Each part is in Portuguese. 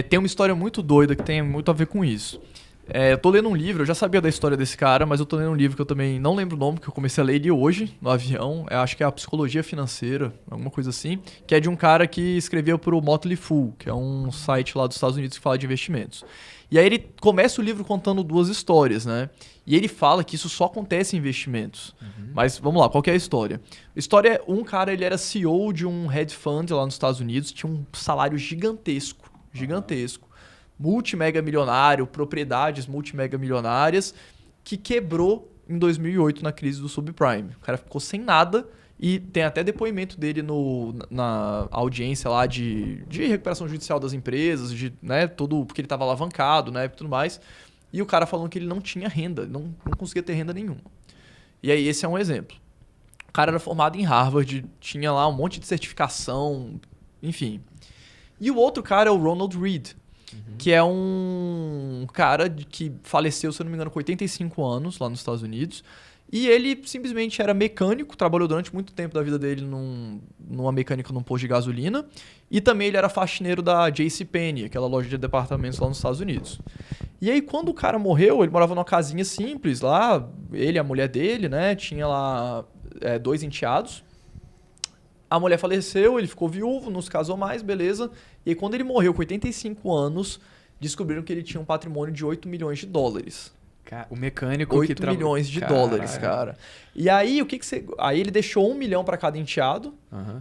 Tem uma história muito doida que tem muito a ver com isso. Eu tô lendo um livro, eu já sabia da história desse cara, mas eu tô lendo um livro que eu também não lembro o nome, que eu comecei a ler ele hoje, no avião. Acho que é a Psicologia Financeira, alguma coisa assim. Que é de um cara que escreveu pro Motley Fool, que é um site lá dos Estados Unidos que fala de investimentos. E aí ele começa o livro contando duas histórias, né? E ele fala que isso só acontece em investimentos. Mas vamos lá, qual que é a história? A história é um cara, ele era CEO de um hedge fund lá nos Estados Unidos, tinha um salário gigantesco. Multimega milionário, propriedades multimega milionárias, que quebrou em 2008 na crise do subprime. O cara ficou sem nada e tem até depoimento dele na audiência lá de recuperação judicial das empresas, tudo porque ele estava alavancado, né, e tudo mais. E o cara falando que ele não tinha renda, não conseguia ter renda nenhuma. E aí esse é um exemplo. O cara era formado em Harvard, tinha lá um monte de certificação, enfim. E o outro cara é o Ronald Read, que é um cara que faleceu, se eu não me engano, com 85 anos lá nos Estados Unidos. E ele simplesmente era mecânico, trabalhou durante muito tempo da vida dele numa mecânica num posto de gasolina. E também ele era faxineiro da JCPenney, aquela loja de departamentos lá nos Estados Unidos. E aí quando o cara morreu, ele morava numa casinha simples lá, ele e a mulher dele, né? Tinha lá 2 enteados. A mulher faleceu, ele ficou viúvo, não se casou mais, beleza. E aí, quando ele morreu com 85 anos, descobriram que ele tinha um patrimônio de 8 milhões de dólares. O mecânico 8 milhões de dólares, cara. E aí, aí ele deixou 1 milhão para cada enteado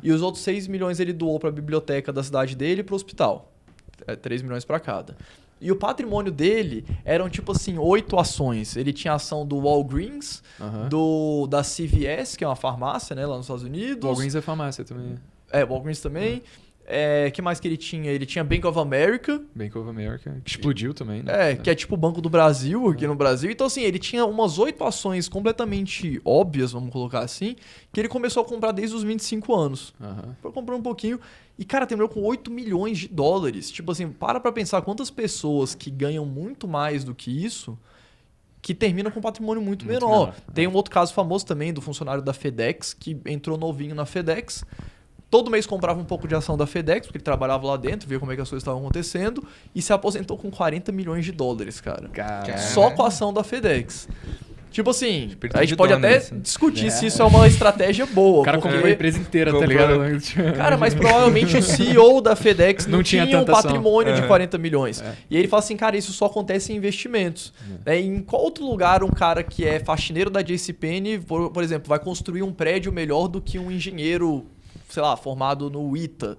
e os outros 6 milhões ele doou para a biblioteca da cidade dele e para o hospital. 3 milhões para cada. E o patrimônio dele eram, tipo assim, 8 ações. Ele tinha ação do Walgreens, da CVS, que é uma farmácia, né, lá nos Estados Unidos. Walgreens é farmácia também. Walgreens também. Que mais que ele tinha? Ele tinha Bank of America. Bank of America, que explodiu também, né? Que é tipo o Banco do Brasil aqui no Brasil. Então, assim, ele tinha umas 8 ações completamente óbvias, vamos colocar assim, que ele começou a comprar desde os 25 anos. Foi comprando um pouquinho. E, cara, terminou com 8 milhões de dólares. Tipo assim, para pensar quantas pessoas que ganham muito mais do que isso, que terminam com um patrimônio muito menor. Tem um outro caso famoso também do funcionário da FedEx, que entrou novinho na FedEx. Todo mês comprava um pouco de ação da FedEx, porque ele trabalhava lá dentro, via como é que as coisas estavam acontecendo, e se aposentou com 40 milhões de dólares, cara. Só com a ação da FedEx. Tipo assim, a gente pode até discutir se isso é uma estratégia boa. O cara comprou a empresa inteira, tá ligado? Cara, mas provavelmente o CEO da FedEx não tinha um patrimônio de 40 milhões. E aí ele fala assim, cara, isso só acontece em investimentos. Em qual outro lugar um cara que é faxineiro da JCPenney, por exemplo, vai construir um prédio melhor do que um engenheiro, sei lá, formado no ITA?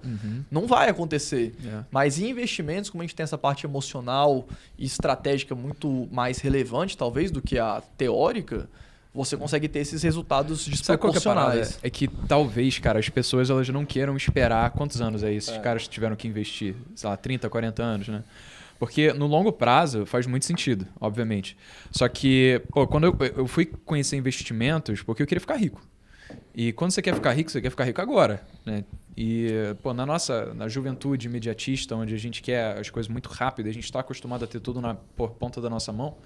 Não vai acontecer. Mas em investimentos, como a gente tem essa parte emocional e estratégica muito mais relevante, talvez, do que a teórica, você consegue ter esses resultados desproporcionais. É que talvez, cara, as pessoas elas não queiram esperar quantos anos esses caras tiveram que investir? Sei lá, 30, 40 anos, né? Porque no longo prazo faz muito sentido, obviamente. Só que, quando eu fui conhecer investimentos, porque eu queria ficar rico. E quando você quer ficar rico agora, né? E, na juventude imediatista, onde a gente quer as coisas muito rápidas, a gente está acostumado a ter tudo na ponta da nossa mão,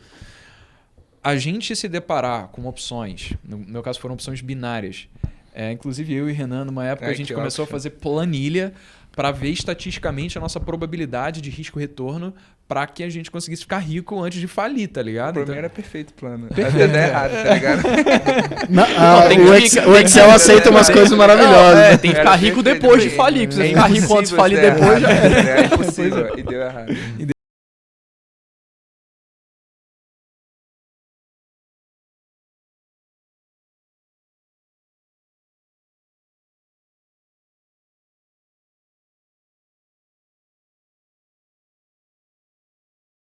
a gente se deparar com opções, no meu caso foram opções binárias, inclusive eu e Renan, numa época a gente começou a fazer planilha para ver estatisticamente a nossa probabilidade de risco-retorno para que a gente conseguisse ficar rico antes de falir, tá ligado? Pra mim era perfeito o plano. Havia dar errado, tá ligado? O Excel aceita umas coisas maravilhosas. Tem que ficar rico depois de falir. Se você ficar rico antes de falir depois, já é impossível. E deu errado.